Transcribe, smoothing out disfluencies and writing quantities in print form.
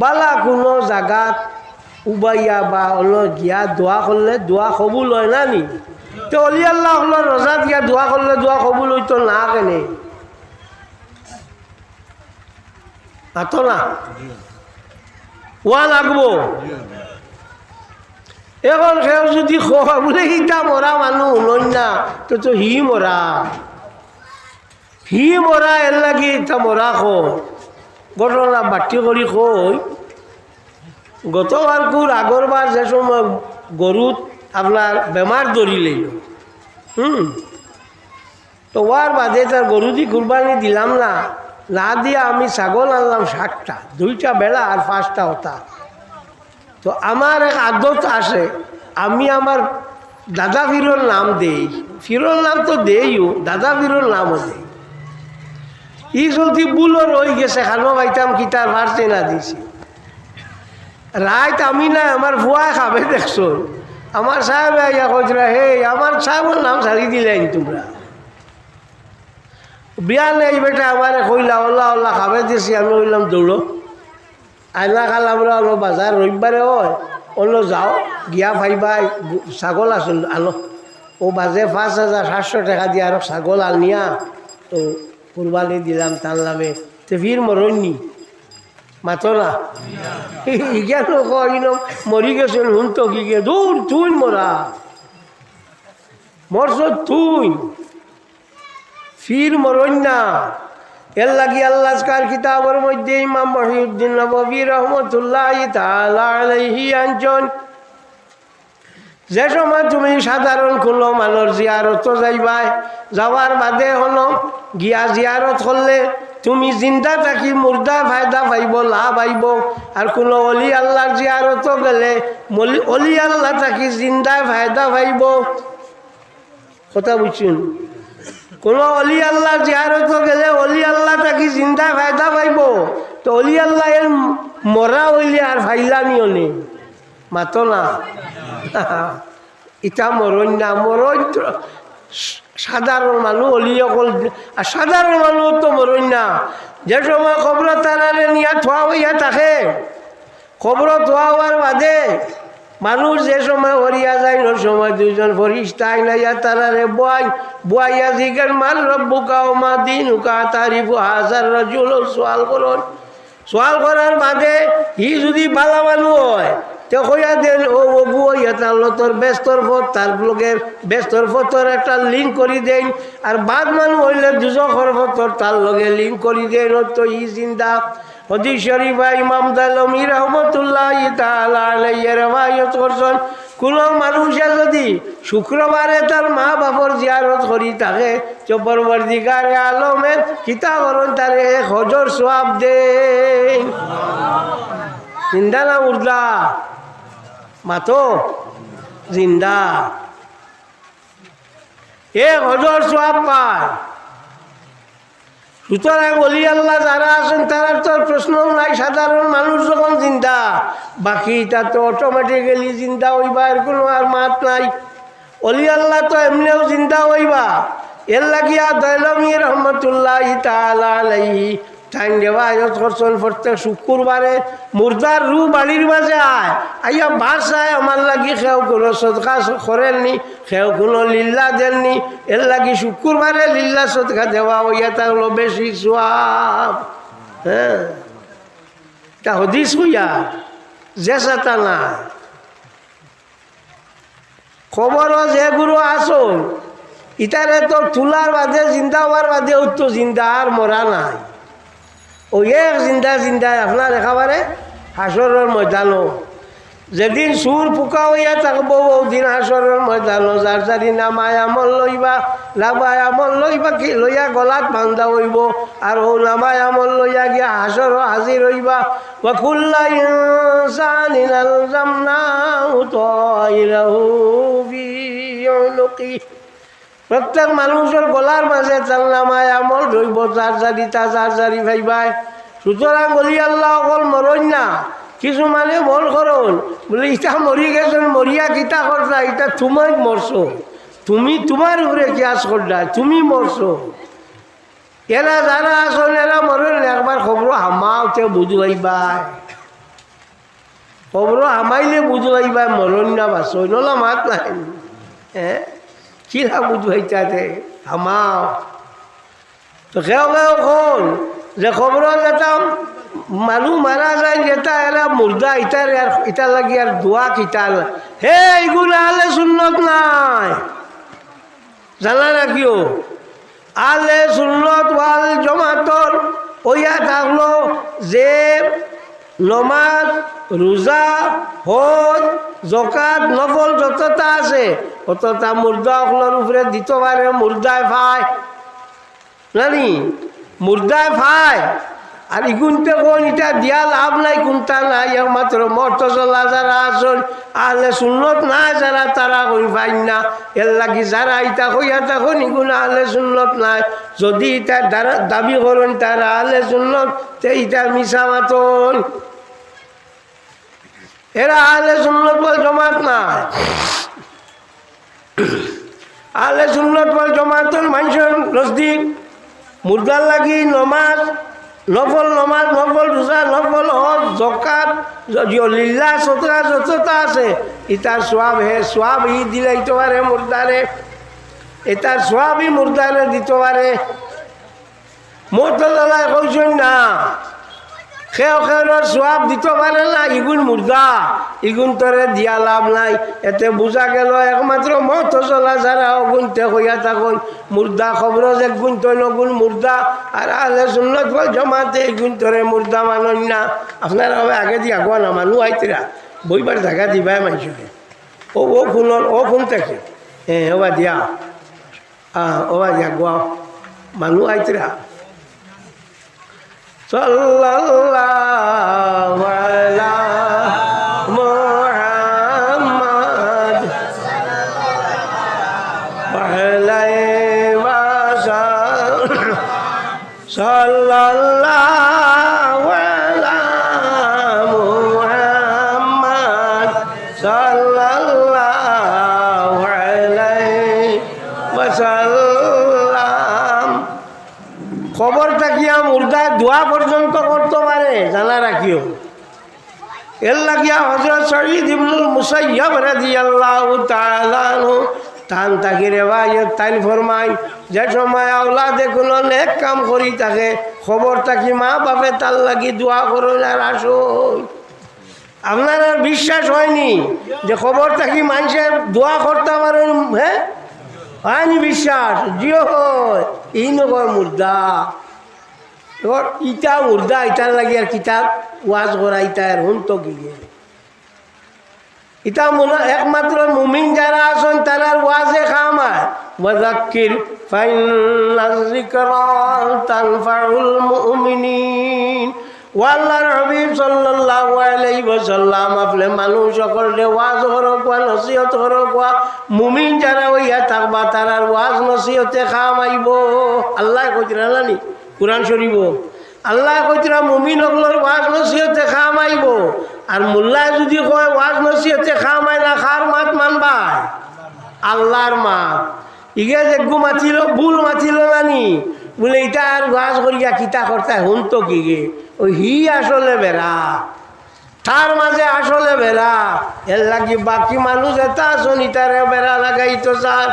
বালা কোনো জায়গাত উবাইয়া বা হলো গিয়া দোয়া করলে দোয়া কবুল হয় না নি? তো অলি আল্লাহ হলো রোজাত গিয়া দোয়া করলে দোয়া কবুল হইতো না কেনে? আতো না ওয়া লাগবো। এখন সেও যদি খোয়া বলে ইটা মরা মানুষ নই না, তো হি মরা এর লাগি ইটা মরা খো ঘটনা বাটি করি কই। গতবার কুর আগরবার যে সময় গরুত আপনার বেমার ধরিলেন, তো ওর বাদে তার গরু দি কুরবানি দিলাম না, না দিয়া আমি ছাগল আনলাম 60টা, 2টা বেলা আর 5টা হতা। তো আমার এক আদত আসে, আমি আমার দাদা ফিরোর নাম দেই, ফিরোর নাম তো দেইও, দাদা ফিরোর নামও দেই। ই চলতি বুলো রয়ে গেছে, খানো পাইতাম কিতার ভারতে না দিছি। রাত আমি না আমার ভুয়া খাবে দেখছো, আমার সাহেব আইয়া কইরা হে আমার সাহেবের নাম ছাড়ি দিলেন তোমরা। বিয়া নেই বেটা আমার কইলা ওল্লা ওল্লা খাবে দিছি, আমি কইলাম দৌড়ো আইনা খাল আমরা অন্য বাজার রবিবারে হয় অন্য যাও গিয়া ভাইবাই ছাগল আসল আনো। ও বাজে 5,700 টাকা দিয়ে আরো ছাগল আনিয়া তো কুরবানি দিলাম তার নামে। তো ফির মরণনি মাতো না ইজ্ঞান মরি গেছেন হুন তো কি গে দূর তুই মরা মরছ তুই ফির মরণ না। এর লাগি আল্লাহ কার কিতাবের মধ্যে ইমাম মহিউদ্দিন নববী রহমতুল্লাহ তাআলা আলাইহি আনছেন, যে সময় তুমি সাধারণ কোনো মানুষ জিয়ারত যাইবাই, যাওয়ার বাদে হলো গিয়া জিয়ারত করলে তুমি জিন্দা থাকি মুর্দা ফায়দা পাইব, লাভ আইব। আর কোনো অলি আল্লাহর জিয়ারত গেলে অলি আল্লাহ থাকি জিন্দা ফায়দা পাইব। কথা বুঝছেন? কোনো অলি আল্লাহ জিয়ারত গেলে অলি আল্লাহ থাকি জিন্দা ফায়দা পাইব। তো অলি আল্লাহ এর মরা হইলে আর ফাইলানিও নেই, মাতো না ইটা মরণ না। মরণ সাধারণ মানুষ অলি অকল, আর সাধারণ মানুষ তো মরণ না। যে সময় খবর তারারে নিয়ে থোয়া হইয়া থাকে, খবর থোয়া হওয়ার বাদে মানুষ যে সময় হরিয়া যায় ওই সময় 2জন ফরিস্তা আইনাইয়া তারারে বুয়াইয়া জিজ্ঞেস মান রব্বুকা ওয়া মা দীনুকা তারিফু হাজার রাজুল সোয়াল করুন। সোয়াল করার বাদে হি যদি বালা মানুষ হয় তো কইয়া দেন ও অবু ইয়া তার তোর ব্যস্তর পথ, তার ব্লগের ব্যস্তর পথর একটা লিঙ্ক করি দেন। আর বাদ মানুষ হইলে দুজখর পথর তার লগে লিঙ্ক করি দেন। তো ই জিন্দা হাদিস শরীফ ইমাম দালমি রহমতুল্লাহ তাআলা আলাইহি রওয়ায়াত করছেন, কোনো মানুষে যদি শুক্রবারে তার মা বাপর জিয়ারত করি থাকে তো পরবর্তীকারে আলমে কিতা করেন তারে 1000 সওয়াব দেন। জিন্দা না মুর্দা? মাতো জিন্দা 1000 সওয়াব পায়। সুতরাং অলি আল্লাহ যারা আছেন তারা তো প্রশ্ন নাই, সাধারণ মানুষ যখন জিন্দা বাকি তা তো অটোমেটিক্যালি জিন্দা হইবা, এর কোনো আর মাত নাই। অলি আল্লাহ তো এমনিও জিন্দা হইবা। এর লাগিয়া দয়লমী রহমতুল্লাহ তাআলা আলাইহি টাইম দেওয়া আয়ত করছেন প্রত্যেক শুক্রবারে মুর্দার রু বাড়ির মাঝে আইয়া বাসায় আমার লাগি খেও কোনো সদকা করেননি, খেও কোনো লিল্লা দেননি। এর লাগি শুক্রবারে লিল্লা সদকা দেওয়া হইয়া থাকলো বেশি সওয়াব। হ্যাঁ, তা হদিস হইয়া যে সাতা না খবরও যে গুরু আসুন ইটারে তো তুলার বাদে জিন্দা হওয়ার বাদে তো জিন্দা আর মরা নাই। ও এক জিন্দা আপনার একেবারে হাসরের ময়দানও যেদিন সুর পোকা হইয়া থাকবো ওদিন হাসরের ময়দানও যার যারি নামায় আমল লইবা লাভায় আমল লইবা কি লইয়া গলাত বান্ধা হইব। আর ও নামায় আমল লইয়া গিয়া হাসর হাজির হইবা। ওয়া কুল্লা ইনসানিন আলজামনাহু তায়রাহু ফি উনুকি, প্রত্যেক মানুষের গলার মাঝে তার নামায় আমল রইব, যার জারি ভাইবাই। সুতরাং বলি আল্লাহ অকল মরণ না, কিছু মানে মন করুন বলে ইটা মরি গেছেন, মরিয়া কিতা করলা, ইটা তুমি মরছো, তুমি তোমার উপরে কিয়াস করলা, তুমি মরছো। এরা যারা আসল এরা মরেন একবার খবর হামাওতে বুঝবাইবাই। কবর আমাইলে বুঝবাইবা মরণ না বাসই নলা মাত নাই হ্যাঁ কিরা বুঝবাইতাতে আমাও তো কেউ কেউ কোন যে খবর যেতাম মানুষ মারা যায় যেটা এরা মুর্দা ইটার ইটার লাগি আর দোয়া কিটার হে এইগুলো আলে সুন্নত নাই জানা রাখিও আলে সুন্নত ওয়াল জমাতর ওইয়া থাকলো যে নমাজ রোজা হজ জকাত নফল যতটা আছে অতটা মুর্দা অকলের উপরে দিতে পারে মুর্দায় পায় জানি মুর্দায় পায় আর ইগুনতে কোন এটা দিয়া লাভ নাই কোনটা নাই একমাত্র মর্তজলা যারা আসন আহলে সুন্নত না যারা তারা কই পাই না এর লাগি যারা ইটা কইয়া তখন ইগুন আহলে সুন্নত নাই যদি এটা দাবি করেন তারা আহলে সুন্নত তে ইটা মিশা মাতন এরা আহলে সুন্নত বল জমাত নাই আহলে সুন্নত বল জমাতন মানুষের নজদিক মুর্দার লাগি নমাজ নফল নমাজ নফল রোজা নফল হজ জকাত লিল্লাহ সতরা যতটা আছে ইটার সোয়াব হে সোয়াব ই দিলে দিতে পারে মুর্দারে এটার সোয়াবই মুর্দারে দিতে পারে মোরতলায় কইছেন না খেও খেওর সোয়াব দিতে পারে না ইগুন মুর্দা ইগুন তরে দিয়া লাভ নাই এতে বোঝা গেল একমাত্র মত চলা যারা অগুনতে হইয়া থাকুন মুর্দা খবর যে গুণ তৈন গুণ মুর্দা আর আহলে সুন্নত বল জমাতে ইগুন তরে মুর্দা মানন না আপনারা আগে দিয়ে আগুয়া না মানুষ আইতরা বইবার জায়গা দিবাই মানুষকে ও খুন থেকে হ্যাঁ ওবা দিয়া ওবা দিয়া গোয়া মানুষ আইতরা সাল্লাল্লাহু আলা মুহাম্মদ সাল্লাল্লাহু আলা মুহাম্মদ সাল্লাল্লাহু আলাইহি ওয়াসাল্লাম খবর থাকিয়া মুর্দা দোয়া পর্যন্ত করতে পারে জানা রাখিও এর লাগিয়া হযরত সঈদ ইবনুল মুসাইয়্যিব রাদিয়াল্লাহু তাআলা আনহু তান তাকে রেওয়ায়ত তাইন ফরমায় যে সময় আওলাদে কোনো নেক কাম করি থাকে খবর থাকি মা বাপে তার লাগি দোয়া করো আর আসো আপনার আর বিশ্বাস হয়নি যে খবর থাকি মানুষের দোয়া করতে পারেন হ্যাঁ হয়নি বিশ্বাস জিও হয় এই নগর মুর্দা এবার ইটা মুর্দা ইটার লাগি আর কিতাব ওয়াজ করা ইটা আর হুন তো গিয়ে ইটা একমাত্র মুমিন যারা আছেন তারার ওয়াজে খামায় ওয়াযাক্কির ফাইন্নায যিকরা তানফাউল মুমিনিন ওয়াল্লাহর হাবিব সাল্লাল্লাহু আলাইহি ওয়াসাল্লাম আপনি মানুষ সকলকে ওয়াজ করক ওয়া নসিহত করক ওয়া মুমিন যারা হইয়া থাকবা তারার ওয়াজ নসিহতে খামাইব আল্লাহ কইরা জানি কুরআন শরীফ আল্লাহ কইরা মুমিন সকলের ওয়াজ নসিহতে খামাইব আর মোল্লা যদি কয় ওয়াজ নসিহতে খামাই না খার মাত মানবা আল্লাহর মাত ইগে যে গু মাতিল ভুল মাতিল নানি বলে এটা আর ওয়াজ করিয়া কিতা করতে হুন তো কি গে ওই হি আসলে বেড়া তার মাঝে আসলে বেড়া এর লাগি বাকি মানুষ এটা আসনি তারে বেড়া লাগাই তো স্যার